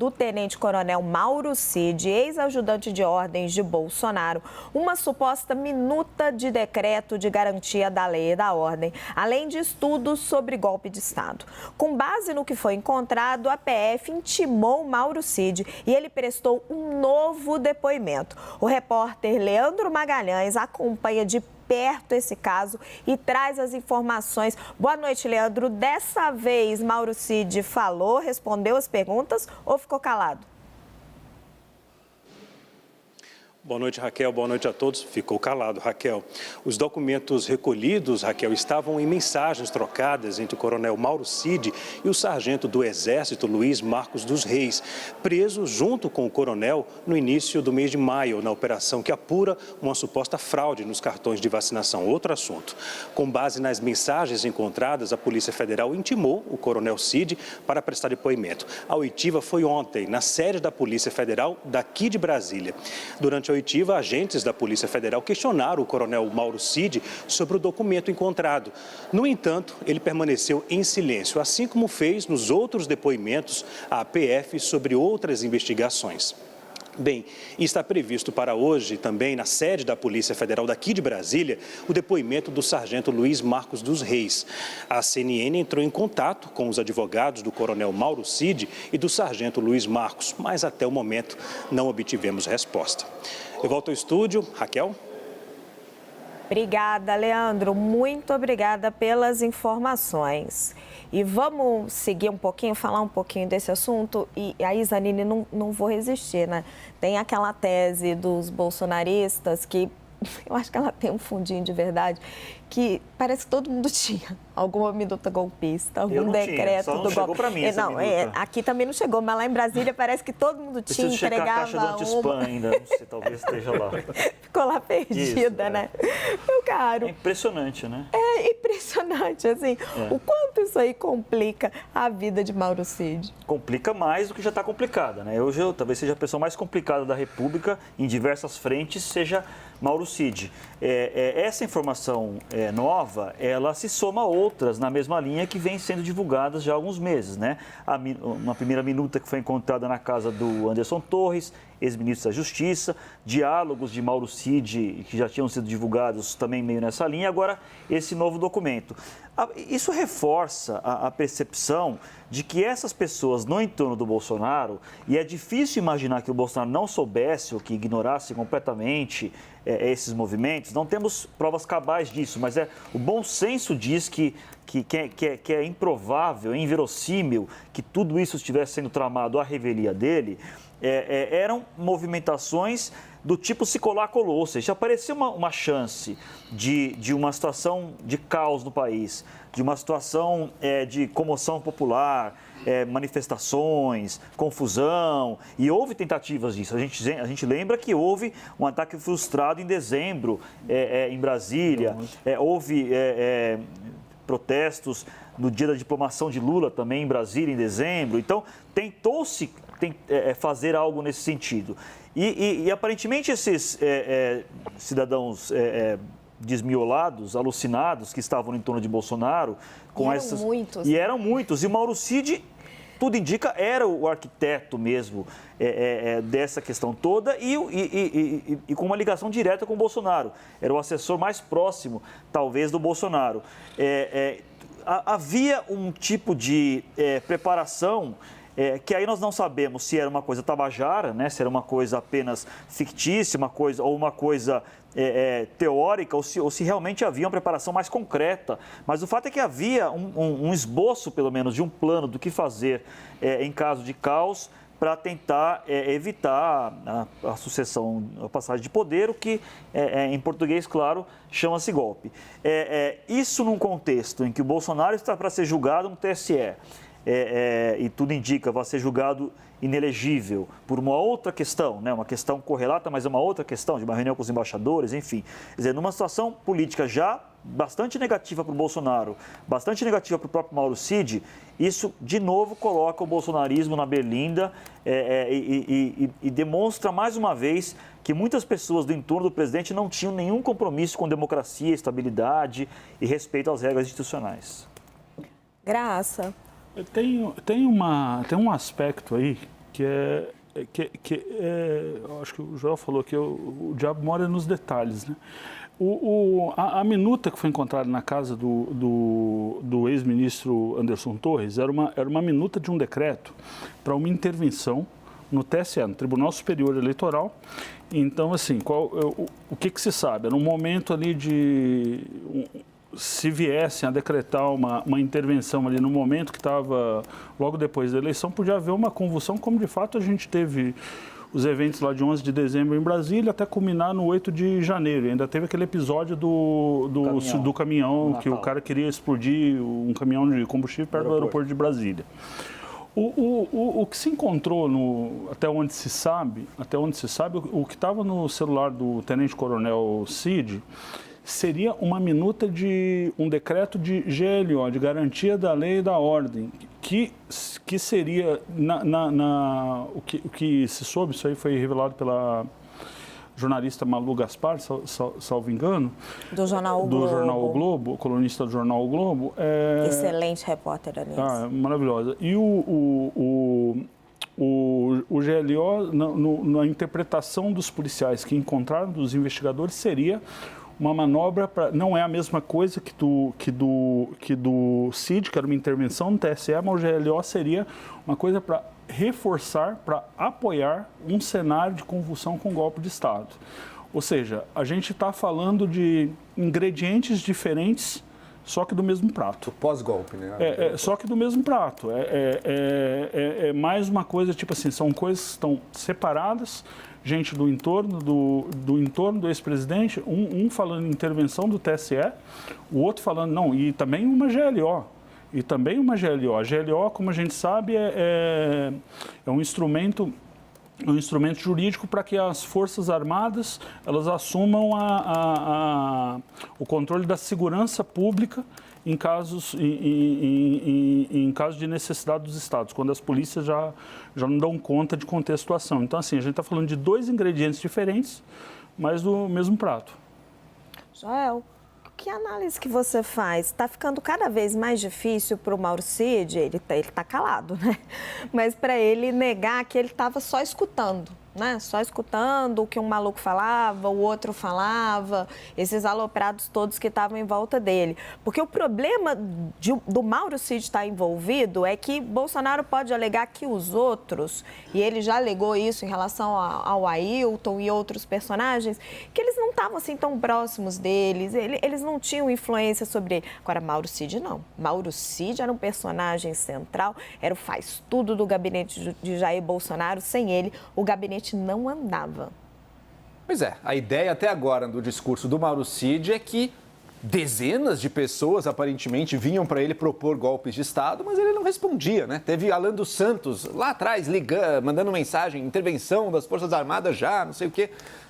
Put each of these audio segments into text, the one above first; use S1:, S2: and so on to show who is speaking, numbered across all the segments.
S1: do tenente-coronel Mauro Cid, ex-ajudante de ordens de Bolsonaro, uma suposta minuta de decreto de garantia da lei e da ordem, além de estudos sobre golpe de Estado. Com base no que foi encontrado, a PF intimou Mauro Cid e ele prestou um novo depoimento. O repórter Leandro Magalhães acompanha de perto esse caso e traz as informações. Boa noite, Leandro. Dessa vez, Mauro Cid falou, respondeu as perguntas ou ficou calado?
S2: Boa noite, Raquel. Boa noite a todos. Ficou calado, Raquel. Os documentos recolhidos, Raquel, estavam em mensagens trocadas entre o coronel Mauro Cid e o sargento do Exército, Luiz Marcos dos Reis, preso junto com o coronel no início do mês de maio, na operação que apura uma suposta fraude nos cartões de vacinação. Outro assunto. Com base nas mensagens encontradas, a Polícia Federal intimou o coronel Cid para prestar depoimento. A oitiva foi ontem, na sede da Polícia Federal, daqui de Brasília. Durante a oitiva, agentes da Polícia Federal questionaram o coronel Mauro Cid sobre o documento encontrado. No entanto, ele permaneceu em silêncio, assim como fez nos outros depoimentos à PF sobre outras investigações. Bem, está previsto para hoje também, na sede da Polícia Federal daqui de Brasília, o depoimento do sargento Luiz Marcos dos Reis. A CNN entrou em contato com os advogados do coronel Mauro Cid e do sargento Luiz Marcos, mas até o momento não obtivemos resposta. Eu volto ao estúdio. Raquel?
S1: Obrigada, Leandro. Muito obrigada pelas informações. E vamos seguir um pouquinho, falar um pouquinho desse assunto. E aí, Zanini, não vou resistir, né? Tem aquela tese dos bolsonaristas que eu acho que ela tem um fundinho de verdade, que parece que todo mundo tinha alguma minuta golpista, algum decreto
S3: só não
S1: do
S3: chegou
S1: golpe.
S3: Para mim essa minuta.
S1: Aqui também não chegou, mas lá em Brasília parece que todo mundo tinha, entregava
S3: a caixa do anti-spam ainda, não sei, talvez esteja lá.
S1: Ficou lá perdida, né? Meu caro.
S3: É impressionante, né?
S1: É impressionante, assim, o quanto isso aí complica a vida de Mauro Cid.
S3: Complica mais do que já está complicada, né? Hoje eu talvez seja a pessoa mais complicada da República, em diversas frentes, seja Mauro Cid. Essa informação nova, ela se soma a outras na mesma linha que vem sendo divulgadas já há alguns meses, né? Uma primeira minuta que foi encontrada na casa do Anderson Torres, ex-ministro da Justiça, diálogos de Mauro Cid que já tinham sido divulgados também meio nessa linha, agora esse novo documento. Isso reforça a percepção de que essas pessoas no entorno do Bolsonaro, e é difícil imaginar que o Bolsonaro não soubesse ou que ignorasse completamente esses movimentos, não temos provas cabais disso, mas o bom senso diz que é improvável, inverossímil que tudo isso estivesse sendo tramado à revelia dele. Eram movimentações do tipo se colar, colou, ou seja, apareceu uma chance de uma situação de caos no país, de uma situação de comoção popular, manifestações, confusão, e houve tentativas disso. A gente lembra que houve um ataque frustrado em dezembro em Brasília, houve protestos no dia da diplomação de Lula também em Brasília em dezembro, então tentou-se fazer algo nesse sentido. E aparentemente esses cidadãos desmiolados, alucinados, que estavam em torno de Bolsonaro...
S1: Muitos.
S3: E eram muitos. E o Mauro Cid, tudo indica, era o arquiteto mesmo dessa questão toda e com uma ligação direta com o Bolsonaro. Era o assessor mais próximo, talvez, do Bolsonaro. Havia um tipo de preparação... que aí nós não sabemos se era uma coisa tabajara, né? Se era uma coisa apenas fictícia, uma coisa teórica, ou se realmente havia uma preparação mais concreta. Mas o fato é que havia um esboço, pelo menos, de um plano do que fazer em caso de caos para tentar evitar a sucessão, a passagem de poder, o que, em português, claro, chama-se golpe. Isso num contexto em que o Bolsonaro está para ser julgado no TSE, e tudo indica, vai ser julgado inelegível por uma outra questão, né? Uma questão correlata, mas é uma outra questão, de uma reunião com os embaixadores, enfim. Quer dizer, numa situação política já bastante negativa para o Bolsonaro, bastante negativa para o próprio Mauro Cid, isso, de novo, coloca o bolsonarismo na berlinda e demonstra, mais uma vez, que muitas pessoas do entorno do presidente não tinham nenhum compromisso com democracia, estabilidade e respeito às regras institucionais.
S1: Graça.
S4: Tem um aspecto aí acho que o Joel falou que o diabo mora nos detalhes, né? A minuta que foi encontrada na casa do ex-ministro Anderson Torres era uma minuta de um decreto para uma intervenção no TSE, no Tribunal Superior Eleitoral. Então, assim, o que se sabe? Era um momento ali se viessem a decretar uma intervenção ali no momento que estava logo depois da eleição, podia haver uma convulsão, como de fato a gente teve os eventos lá de 11 de dezembro em Brasília, até culminar no 8 de janeiro. E ainda teve aquele episódio do caminhão que o cara queria explodir um caminhão de combustível perto do aeroporto de Brasília. O que se encontrou, até onde se sabe, o que estava no celular do tenente-coronel Cid seria uma minuta de um decreto de GLO, de Garantia da Lei e da Ordem, que seria, o que se soube, isso aí foi revelado pela jornalista Malu Gaspar, salvo engano.
S1: Do Jornal Globo.
S4: Do Jornal O Globo, colunista do Jornal O Globo.
S1: Excelente repórter, aliás.
S4: Maravilhosa. E o GLO, na interpretação dos policiais que encontraram, dos investigadores, seria uma manobra não é a mesma coisa que do CID, que era uma intervenção no TSE, mas o GLO seria uma coisa para reforçar, para apoiar um cenário de convulsão com golpe de Estado. Ou seja, a gente está falando de ingredientes diferentes, só que do mesmo prato.
S5: Pós-golpe, né?
S4: Só que do mesmo prato. É mais uma coisa, tipo assim, são coisas que estão separadas, gente do entorno do ex-presidente, um falando em intervenção do TSE, o outro falando, não, e também uma GLO. A GLO, como a gente sabe, é um instrumento jurídico para que as Forças Armadas elas assumam o controle da segurança pública em casos de necessidade dos estados, quando as polícias já não dão conta de contextuação. Então, assim, a gente está falando de dois ingredientes diferentes, mas do mesmo prato.
S1: Joel, que análise que você faz? Está ficando cada vez mais difícil para o Mauro Cid, ele tá calado, né? Mas para ele negar que ele estava só escutando, né? Só escutando o que um maluco falava, o outro falava, esses aloprados todos que estavam em volta dele. Porque o problema do Mauro Cid estar envolvido é que Bolsonaro pode alegar que os outros, e ele já alegou isso em relação ao Ailton e outros personagens, que eles não estavam assim tão próximos deles, eles não tinham influência sobre ele. Agora, Mauro Cid não. Mauro Cid era um personagem central, era o faz-tudo do gabinete de Jair Bolsonaro. Sem ele, o gabinete não andava.
S5: Pois é, a ideia até agora do discurso do Mauro Cid é que dezenas de pessoas aparentemente vinham para ele propor golpes de Estado, mas ele não respondia, né? Teve Alan dos Santos lá atrás ligando, mandando mensagem, intervenção das Forças Armadas já, não sei o quê.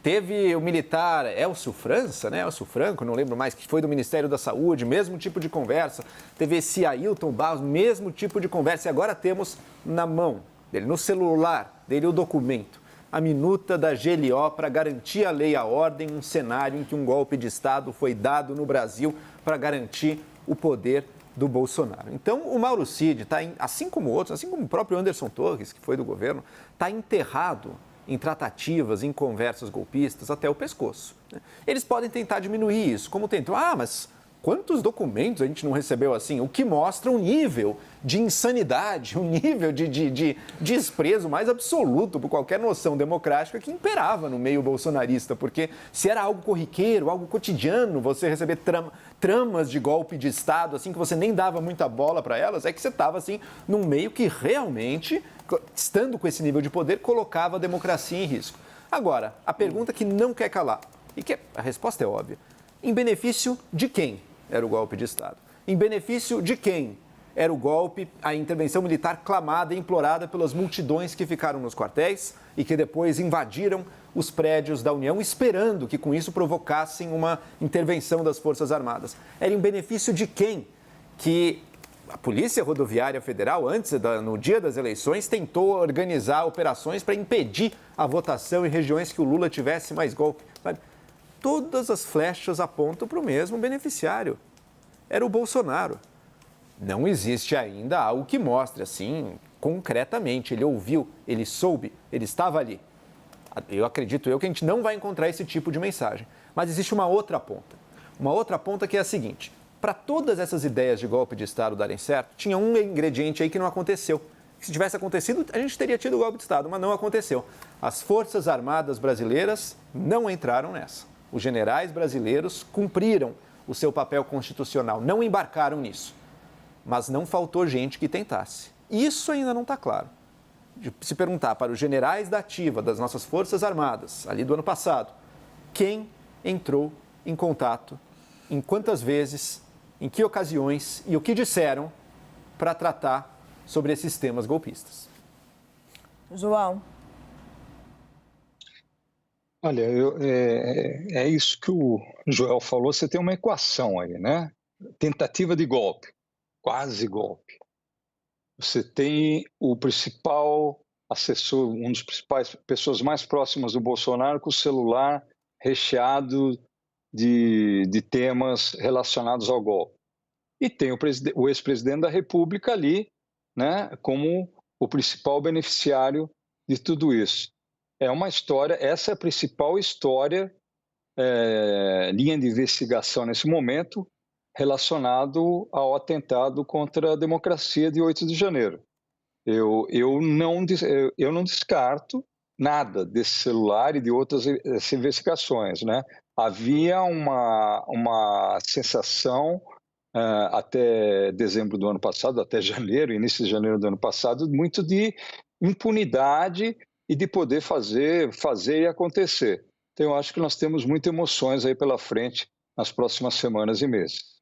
S5: Teve o militar Elcio França, né? Elcio Franco, não lembro mais, que foi do Ministério da Saúde, mesmo tipo de conversa. Teve esse Ailton Barros, mesmo tipo de conversa. E agora temos na mão dele, no celular dele, o documento, a minuta da GLO para garantir a lei e a ordem, um cenário em que um golpe de Estado foi dado no Brasil para garantir o poder do Bolsonaro. Então, o Mauro Cid está, assim como outros, assim como o próprio Anderson Torres, que foi do governo, está enterrado em tratativas, em conversas golpistas até o pescoço. Eles podem tentar diminuir isso, como tentam. Mas quantos documentos a gente não recebeu assim? O que mostra um nível de insanidade, um nível de desprezo mais absoluto por qualquer noção democrática que imperava no meio bolsonarista. Porque se era algo corriqueiro, algo cotidiano, você receber tramas de golpe de Estado, assim, que você nem dava muita bola para elas, é que você estava assim, num meio que realmente, estando com esse nível de poder, colocava a democracia em risco. Agora, a pergunta que não quer calar, e que a resposta é óbvia, em benefício de quem era o golpe de Estado? Em benefício de quem era o golpe, a intervenção militar clamada e implorada pelas multidões que ficaram nos quartéis e que depois invadiram os prédios da União, esperando que com isso provocassem uma intervenção das Forças Armadas? Era em benefício de quem que a Polícia Rodoviária Federal, no dia das eleições, tentou organizar operações para impedir a votação em regiões que o Lula tivesse mais golpe? Sabe? Todas as flechas apontam para o mesmo beneficiário. Era o Bolsonaro. Não existe ainda algo que mostre, assim, concretamente, ele ouviu, ele soube, ele estava ali. Eu acredito que a gente não vai encontrar esse tipo de mensagem. Mas existe uma outra ponta. Uma outra ponta que é a seguinte: para todas essas ideias de golpe de Estado darem certo, tinha um ingrediente aí que não aconteceu. Se tivesse acontecido, a gente teria tido o golpe de Estado, mas não aconteceu. As Forças Armadas brasileiras não entraram nessa. Os generais brasileiros cumpriram o seu papel constitucional, não embarcaram nisso. Mas não faltou gente que tentasse. Isso ainda não está claro. Se perguntar para os generais da ativa das nossas Forças Armadas, ali do ano passado, quem entrou em contato, em quantas vezes, em que ocasiões e o que disseram para tratar sobre esses temas golpistas.
S1: João.
S6: Olha, é isso que o Joel falou, você tem uma equação aí, né? Tentativa de golpe, quase golpe. Você tem o principal assessor, um dos principais pessoas mais próximas do Bolsonaro, com o celular recheado de temas relacionados ao golpe. E tem o ex-presidente da República ali, né, como o principal beneficiário de tudo isso. É uma história, essa é a principal história, linha de investigação nesse momento, relacionado ao atentado contra a democracia de 8 de janeiro. Eu não descarto nada desse celular e de outras investigações, né? Havia uma sensação até dezembro do ano passado, até janeiro, início de janeiro do ano passado, muito de impunidade e de poder fazer e acontecer. Então, eu acho que nós temos muitas emoções aí pela frente nas próximas semanas e meses.